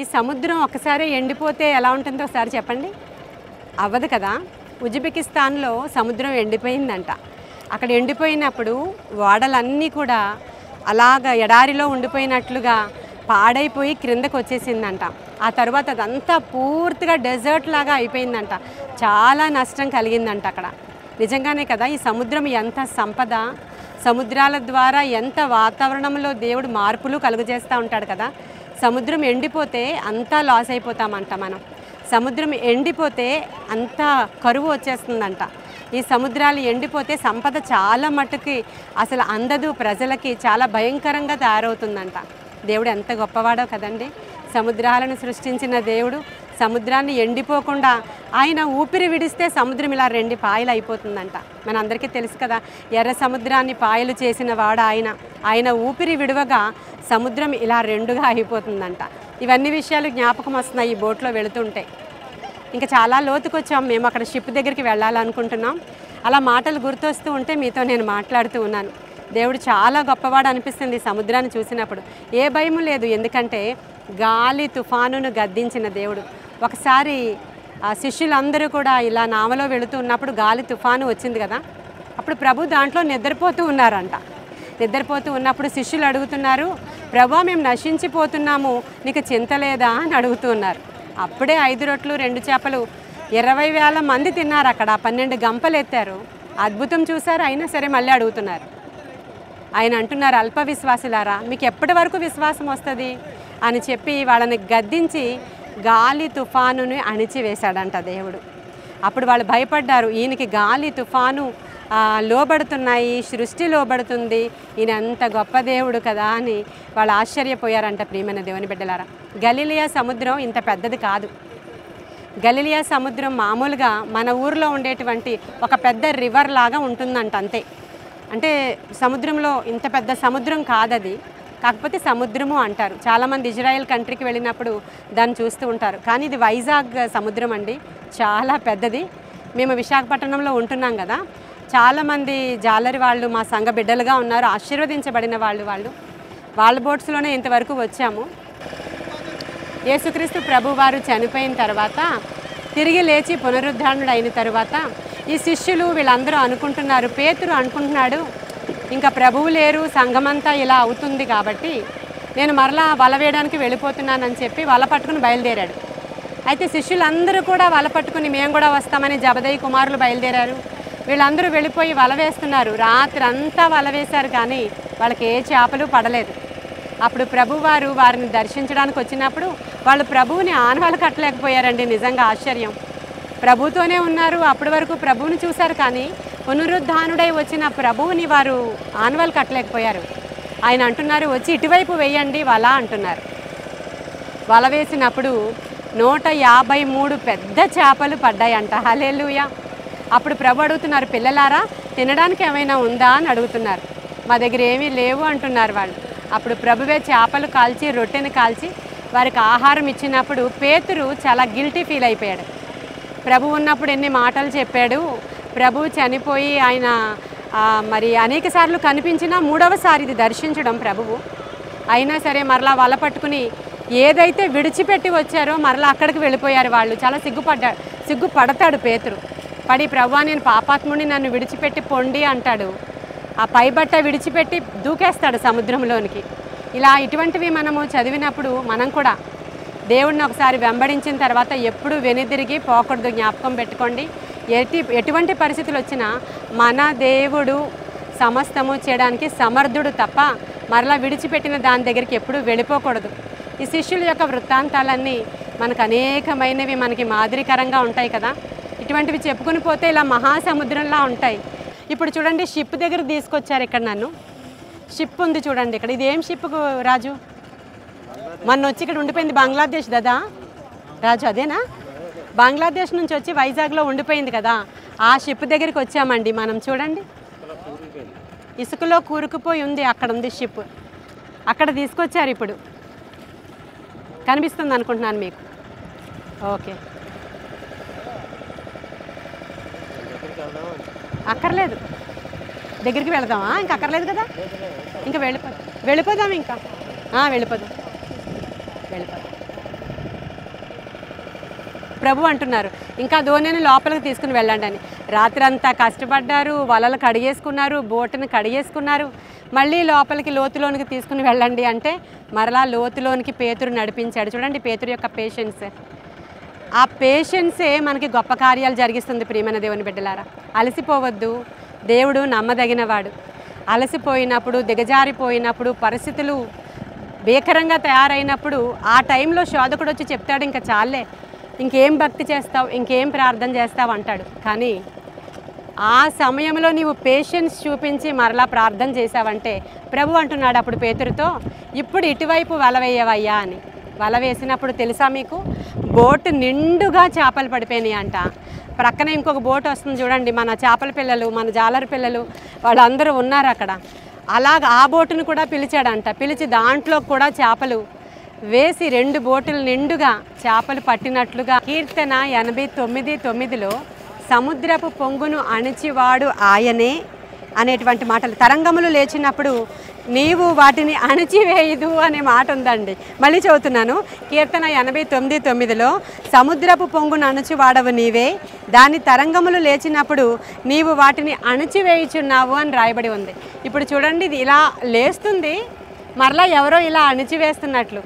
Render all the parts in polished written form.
ఈ సముద్రం ఒక్కసారి ఎండిపోతే ఎలా ఉంటుందో ఒకసారి చెప్పండి. అవ్వదు కదా. ఉజ్బెకిస్తాన్లో సముద్రం ఎండిపోయిందంట. అక్కడ ఎండిపోయినప్పుడు ఓడలన్నీ కూడా అలాగ ఎడారిలో ఉండిపోయినట్లుగా పాడైపోయి క్రిందకు వచ్చేసిందంట. ఆ తర్వాత అదంతా పూర్తిగా డెజర్ట్ లాగా అయిపోయిందంట. చాలా నష్టం కలిగిందంట అక్కడ. నిజంగానే కదా, ఈ సముద్రం ఎంత సంపద, సముద్రాల ద్వారా ఎంత వాతావరణంలో దేవుడు మార్పులు కలుగజేస్తూ ఉంటాడు కదా. సముద్రం ఎండిపోతే అంతా లాస్ అయిపోతామంట మనం. సముద్రం ఎండిపోతే అంతా కరువు వచ్చేస్తుందంట. ఈ సముద్రాలు ఎండిపోతే సంపద చాలా మట్టుకి అసలు అందదు, ప్రజలకి చాలా భయంకరంగా తయారవుతుందంట. దేవుడు ఎంత గొప్పవాడో కదండి. సముద్రాలను సృష్టించిన దేవుడు సముద్రాన్ని ఎండిపోకుండా ఆయన ఊపిరి విడిస్తే సముద్రం ఇలా 2 పాయలు అయిపోతుందంట. మనందరికీ తెలుసు కదా, ఎర్ర సముద్రాన్ని పాయలు చేసిన వాడు ఆయన ఊపిరి విడవగా సముద్రం ఇలా 2గా అయిపోతుందంట. ఇవన్నీ విషయాలు జ్ఞాపకం వస్తున్నాయి ఈ బోట్లో వెళుతుంటే. ఇంకా చాలా లోతుకు వచ్చాం మేము. అక్కడ షిప్ దగ్గరికి వెళ్ళాలనుకుంటున్నాం. అలా మాటలు గుర్తొస్తూ ఉంటే మీతో నేను మాట్లాడుతూ ఉన్నాను. దేవుడు చాలా గొప్పవాడు అనిపిస్తుంది సముద్రాన్ని చూసినప్పుడు. ఏ భయం లేదు, ఎందుకంటే గాలి తుఫానును గద్దించిన దేవుడు. ఒకసారి ఆ శిష్యులందరూ కూడా ఇలా నావలో వెళుతూ ఉన్నప్పుడు గాలి తుఫాను వచ్చింది కదా. అప్పుడు ప్రభు దాంట్లో నిద్రపోతూ ఉన్నారంట. నిద్రపోతూ ఉన్నప్పుడు శిష్యులు అడుగుతున్నారు, ప్రభు మేము నశించిపోతున్నాము, నీకు చింత లేదా అని అడుగుతూ ఉన్నారు. అప్పుడే 5 రొట్లు 2 చేపలు 20,000 మంది తిన్నారు. అక్కడ 12 గంపలు ఎత్తారు. అద్భుతం చూశారు, అయినా సరే మళ్ళీ అడుగుతున్నారు. ఆయన అంటున్నారు, అల్ప విశ్వాసులారా, మీకు ఎప్పటి వరకు విశ్వాసం వస్తుంది అని చెప్పి వాళ్ళని గద్దించి గాలి తుఫానుని అణిచివేశాడంట దేవుడు. అప్పుడు వాళ్ళు భయపడ్డారు, ఈయనకి గాలి తుఫాను లోబడుతున్నాయి, సృష్టి లోబడుతుంది, ఈయన అంత గొప్ప దేవుడు కదా అని వాళ్ళు ఆశ్చర్యపోయారంట. ప్రియమైన దేవుని బిడ్డలారా, గలిలియా సముద్రం ఇంత పెద్దది కాదు. గలిలియా సముద్రం మామూలుగా మన ఊరిలో ఉండేటువంటి ఒక పెద్ద రివర్ లాగా ఉంటుందంట, అంతే. అంటే సముద్రంలో ఇంత పెద్ద సముద్రం కాదది, కాకపోతే సముద్రము అంటారు. చాలామంది ఇజ్రాయెల్ కంట్రీకి వెళ్ళినప్పుడు దాన్ని చూస్తూ ఉంటారు. కానీ ఇది వైజాగ్ సముద్రం అండి, చాలా పెద్దది. మేము విశాఖపట్నంలో ఉంటున్నాం కదా, చాలామంది జాలరి వాళ్ళు మా సంఘ బిడ్డలుగా ఉన్నారు, ఆశీర్వదించబడిన వాళ్ళ బోట్స్లోనే ఇంతవరకు వచ్చాము. యేసుక్రీస్తు ప్రభువారు చనిపోయిన తర్వాత తిరిగి లేచి పునరుద్ధరణుడు అయిన తర్వాత ఈ శిష్యులు వీళ్ళందరూ అనుకుంటున్నారు, పేతురు అనుకుంటున్నాడు, ఇంకా ప్రభువు లేరు, సంఘమంతా ఇలా అవుతుంది కాబట్టి నేను మరలా వల వేయడానికి వెళ్ళిపోతున్నానని చెప్పి వల పట్టుకుని బయలుదేరాడు. అయితే శిష్యులందరూ కూడా వల పట్టుకుని మేము కూడా వస్తామని జబదయి కుమారులు బయలుదేరారు. వీళ్ళందరూ వెళ్ళిపోయి వల వేస్తున్నారు. రాత్రి అంతా వల వేశారు, కానీ వాళ్ళకి ఏ చేపలు పడలేదు. అప్పుడు ప్రభువారు వారిని దర్శించడానికి వచ్చినప్పుడు వాళ్ళు ప్రభువుని ఆనవాలు కట్టలేకపోయారండి. నిజంగా ఆశ్చర్యం. ప్రభుతోనే ఉన్నారు, అప్పటి వరకు ప్రభువుని చూశారు, కానీ పునరుద్ధానుడై వచ్చిన ప్రభువుని వారు ఆనవాలు కట్టలేకపోయారు. ఆయన అంటున్నారు, వచ్చి ఇటువైపు వేయండి వల అంటున్నారు. వల వేసినప్పుడు 153 పెద్ద చేపలు పడ్డాయంట. హల్లెలూయా. అప్పుడు ప్రభు అడుగుతున్నారు, పిల్లలారా తినడానికి ఏమైనా ఉందా అని అడుగుతున్నారు. మా దగ్గర ఏమీ లేవు అంటున్నారు వాళ్ళు. అప్పుడు ప్రభువే చేపలు కాల్చి రొట్టెని కాల్చి వారికి ఆహారం ఇచ్చినప్పుడు పేతురు చాలా గిల్టీ ఫీల్ అయిపోయాడు. ప్రభు ఉన్నప్పుడు ఎన్ని మాటలు చెప్పాడు, ప్రభు చనిపోయి ఆయన మరి అనేక సార్లు కనిపించినా 3వసారి ఇది దర్శించడం ప్రభువు. అయినా సరే మరలా వల పట్టుకుని ఏదైతే విడిచిపెట్టి వచ్చారో మరలా అక్కడికి వెళ్ళిపోయారు వాళ్ళు. చాలా సిగ్గుపడతాడు పేతురు. పడి, ప్రభువా నేను పాపాత్ముడిని, నన్ను విడిచిపెట్టి పొండి అంటాడు. ఆ పైబట్ట విడిచిపెట్టి దూకేస్తాడు సముద్రంలోనికి. ఇలా ఇటువంటివి మనము చదివినప్పుడు మనం కూడా దేవుడిని ఒకసారి వెంబడించిన తర్వాత ఎప్పుడు వెనుదిరిగి పోకూడదు. జ్ఞాపకం పెట్టుకోండి. ఎటువంటి పరిస్థితులు వచ్చినా మన దేవుడు సమస్తము చేయడానికి సమర్థుడు తప్ప మరలా విడిచిపెట్టిన దాని దగ్గరికి ఎప్పుడు వెళ్ళిపోకూడదు. ఈ శిష్యుల యొక్క వృత్తాంతాలన్నీ మనకు అనేకమైనవి మనకి మాదిరికరంగా ఉంటాయి కదా. ఇటువంటివి చెప్పుకుని పోతే ఇలా మహాసముద్రంలా ఉంటాయి. ఇప్పుడు చూడండి, షిప్ దగ్గర తీసుకొచ్చారు. ఇక్కడ నన్ను షిప్ ఉంది చూడండి. ఇక్కడ ఇది ఏం షిప్ రాజు? మొన్న వచ్చి ఇక్కడ ఉండిపోయింది బంగ్లాదేశ్ దాదా రాజు, అదేనా? బంగ్లాదేశ్ నుంచి వచ్చి వైజాగ్లో ఉండిపోయింది కదా, ఆ షిప్ దగ్గరికి వచ్చామండి మనం. చూడండి, ఇసుకలో కూరుకుపోయి ఉంది, అక్కడ ఉంది షిప్. అక్కడ తీసుకొచ్చారు. ఇప్పుడు కనిపిస్తుంది అనుకుంటున్నాను మీకు. ఓకే, అక్కర్లేదు, దగ్గరికి వెళదామా? ఇంకా అక్కర్లేదు కదా, ఇంకా వెళ్ళిపోదాం. ఇంకా వెళ్ళిపోదాం. ప్రభు అంటున్నారు ఇంకా ధోనిని లోపలికి తీసుకుని వెళ్ళండి అని. రాత్రి అంతా కష్టపడ్డారు, వలలు కడిగేసుకున్నారు, బోటుని కడిగేసుకున్నారు. మళ్ళీ లోపలికి లోతులోనికి తీసుకుని వెళ్ళండి అంటే మరలా లోతులోనికి పేతురు నడిపించాడు. చూడండి పేతురు యొక్క పేషెన్స్. ఆ పేషెన్సే మనకి గొప్ప కార్యాలు జరిగిస్తుంది. ప్రియమైన దేవుని బిడ్డలారా, అలసిపోవద్దు. దేవుడు నమ్మదగినవాడు. అలసిపోయినప్పుడు, దిగజారిపోయినప్పుడు, పరిస్థితులు భీకరంగా తయారైనప్పుడు ఆ టైంలో శోధకుడు వచ్చి చెప్తాడు, ఇంకా చాలే, ఇంకేం భక్తి చేస్తావు, ఇంకేం ప్రార్థన చేస్తావు అంటాడు. కానీ ఆ సమయంలో నీవు పేషెన్స్ చూపించి మరలా ప్రార్థన చేసావంటే ప్రభు అంటున్నాడు అప్పుడు పేతురుతో, ఇప్పుడు ఇటువైపు వల వేయవయ్యా అని. వల వేసినప్పుడు తెలుసా మీకు, బోటు నిండుగా చేపలు పడిపోయినాయి అంట. ప్రక్కన ఇంకొక బోట్ వస్తుంది చూడండి, మన చేపల పిల్లలు, మన జాలరి పిల్లలు వాళ్ళందరూ ఉన్నారు అక్కడ. అలాగ ఆ బోటును కూడా పిలిచాడంట. పిలిచి దాంట్లో కూడా చేపలు వేసి 2 బోటులు నిండుగా చేపలు పట్టినట్లుగా. కీర్తన 89:9లో సముద్రపు పొంగును అణిచివాడు ఆయనే అనేటువంటి మాటలు. తరంగములు లేచినప్పుడు నీవు వాటిని అణిచివేయదు అనే మాట ఉందండి. మళ్ళీ చదువుతున్నాను. కీర్తన 89:9లో సముద్రపు పొంగును అణిచివాడవు నీవే, దాని తరంగములు లేచినప్పుడు నీవు వాటిని అణిచివేయుచున్నావు అని రాయబడి ఉంది. ఇప్పుడు చూడండి, ఇది ఇలా లేస్తుంది, మరలా ఎవరో ఇలా అణిచివేస్తున్నట్లు.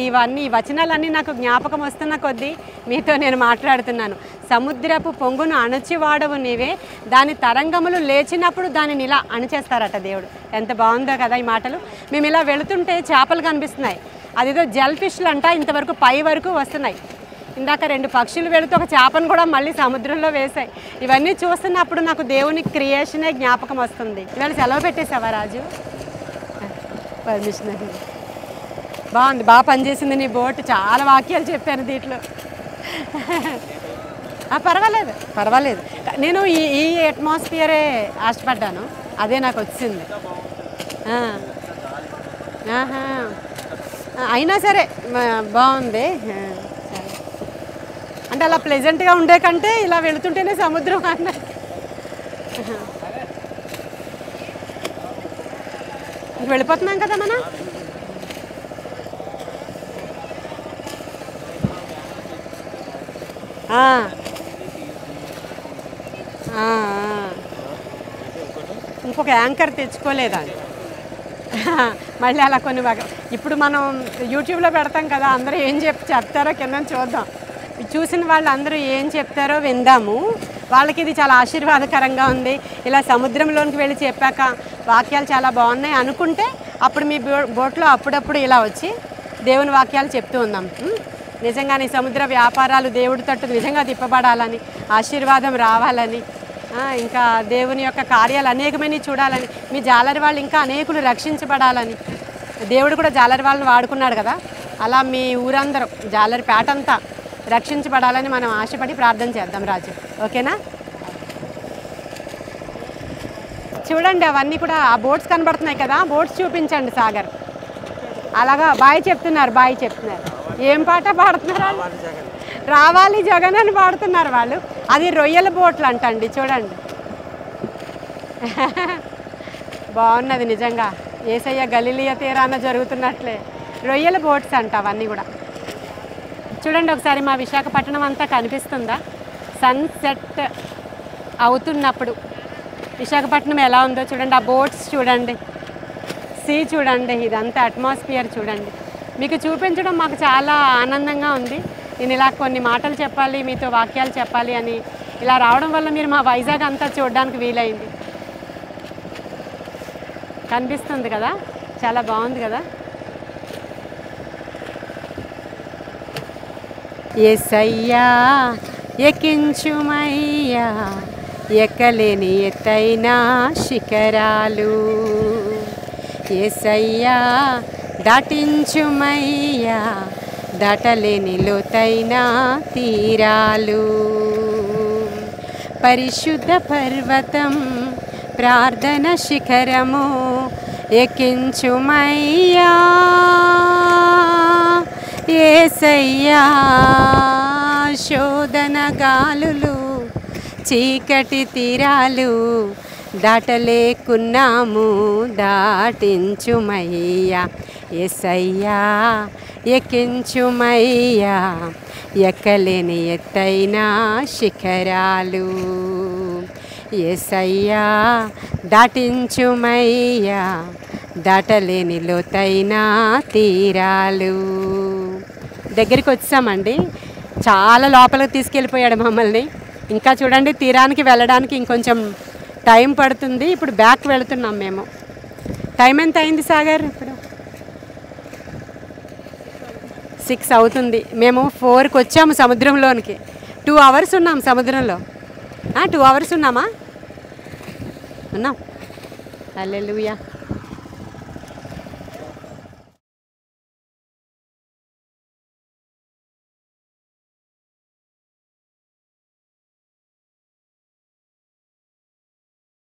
ఇవన్నీ వచనాలన్నీ నాకు జ్ఞాపకం వస్తున్న కొద్దీ మీతో నేను మాట్లాడుతున్నాను. సముద్రపు పొంగును అణచివాడవు నీవే, దాని తరంగములు లేచినప్పుడు దానిని ఇలా అణిచేస్తారట దేవుడు. ఎంత బాగుందో కదా ఈ మాటలు. మేము ఇలా వెళుతుంటే చేపలు కనిపిస్తున్నాయి. అదేదో జెల్ ఫిష్లు అంట, ఇంతవరకు పై వరకు వస్తున్నాయి. ఇందాక 2 పక్షులు వెళుతూ ఒక చేపను కూడా మళ్ళీ సముద్రంలో వేశాయి. ఇవన్నీ చూస్తున్నప్పుడు నాకు దేవుని క్రియేషనే జ్ఞాపకం వస్తుంది. ఇవాళ సెలవు పెట్టేసావా రాజు? పర్మిషన్ అది బాగుంది, బాగా పనిచేసింది నీ బోట్. చాలా వాక్యాలు చెప్పాను దీంట్లో. పర్వాలేదు పర్వాలేదు. నేను ఈ అట్మాస్ఫియరే ఆశపడ్డాను, అదే నాకు వచ్చింది. అయినా సరే బాగుంది. అంటే అలా ప్లెజెంట్గా ఉండే కంటే ఇలా వెళుతుంటేనే సముద్రం అన్న. వెళ్ళిపోతున్నాం కదా మనం. ఇంకొక యాంకర్ తెచ్చుకోలేదా మళ్ళీ అలా కొన్ని ఇప్పుడు మనం యూట్యూబ్లో పెడతాం కదా, అందరూ ఏం చెప్తారో కింద చూద్దాం. చూసిన వాళ్ళు అందరూ ఏం చెప్తారో విందాము. వాళ్ళకి ఇది చాలా ఆశీర్వాదకరంగా ఉంది. ఇలా సముద్రంలోనికి వెళ్ళి చెప్పాక వాక్యాలు చాలా బాగున్నాయి అనుకుంటే అప్పుడు మీ బోట్లో అప్పుడప్పుడు ఇలా వచ్చి దేవుని వాక్యాలు చెప్తూ ఉందాం. నిజంగా నీ సముద్ర వ్యాపారాలు దేవుడి తట్టు నిజంగా తిప్పబడాలని, ఆశీర్వాదం రావాలని, ఇంకా దేవుని యొక్క కార్యాలు అనేకమైనవి చూడాలని, మీ జాలరి వాళ్ళు ఇంకా అనేకులు రక్షించబడాలని. దేవుడు కూడా జాలరి వాళ్ళని వాడుకున్నాడు కదా, అలా మీ ఊరందరూ జాలరి పేటంతా రక్షించబడాలని మనం ఆశపడి ప్రార్థన చేద్దాం రాజు. ఓకేనా? చూడండి అవన్నీ కూడా ఆ బోట్స్ కనబడుతున్నాయి కదా, బోట్స్ చూపించండి సాగర్. అలాగా బాయ్ చెప్తున్నారు, బాయ్ చెప్తున్నారు. ఏం పాట పాడుతున్నారు? రావాలి జగన్ అని పాడుతున్నారు వాళ్ళు. అది రొయ్యల బోట్లు అంటండి, చూడండి. బాగున్నది నిజంగా, యేసయ్య గలిలియ తీరాన జరుగుతున్నట్లే రొయ్యల బోట్స్ అంట అవన్నీ కూడా. చూడండి ఒకసారి మా విశాఖపట్నం అంతా కనిపిస్తుందా? సన్సెట్ అవుతున్నప్పుడు విశాఖపట్నం ఎలా ఉందో చూడండి. ఆ బోట్స్ చూడండి, సీ చూడండి, ఇదంతా అట్మాస్ఫియర్ చూడండి. మీకు చూపించడం మాకు చాలా ఆనందంగా ఉంది. నేను ఇలా కొన్ని మాటలు చెప్పాలి, మీతో వాక్యాలు చెప్పాలి అని ఇలా రావడం వల్ల మీరు మా వైజాగ్ అంతా చూడడానికి వీలైంది. కనిపిస్తుంది కదా, చాలా బాగుంది కదా. యేసయ్యా ఎక్కించుమయ్యా ఎక్కలేని ఎత్తైన శిఖరాలు, యేసయ్యా దాటించుమయ్యా దాటలేని లోతైన తీరాలు, పరిశుద్ధ పర్వతం ప్రార్థన శిఖరము ఎక్కించుమయ్యా యేసయ్యా, శోధన గాలులు చీకటి తీరాలు దాటలేకున్నాము దాటించుమయ్యా యేసయ్యా ఎక్కించుమయ్యా ఎక్కలేని ఎత్తైన శిఖరాలు. యేసయ్యా దాటించుమయ్యా దాటలేని లోతైన తీరాలు. దగ్గరికి వచ్చామండి, చాలా లోపలికి తీసుకెళ్ళిపోయాడు మమ్మల్ని. ఇంకా చూడండి, తీరానికి వెళ్ళడానికి ఇంకొంచెం టైం పడుతుంది. ఇప్పుడు బ్యాక్ వెళుతున్నాం మేము. టైం ఎంత అయింది సాగర్? ఇప్పుడు 6 అవుతుంది. మేము 4కి వచ్చాము సముద్రంలోనికి. 2 అవర్స్ ఉన్నాం సముద్రంలో. 2 అవర్స్ ఉన్నామా? ఉన్నాం. హల్లెలూయా.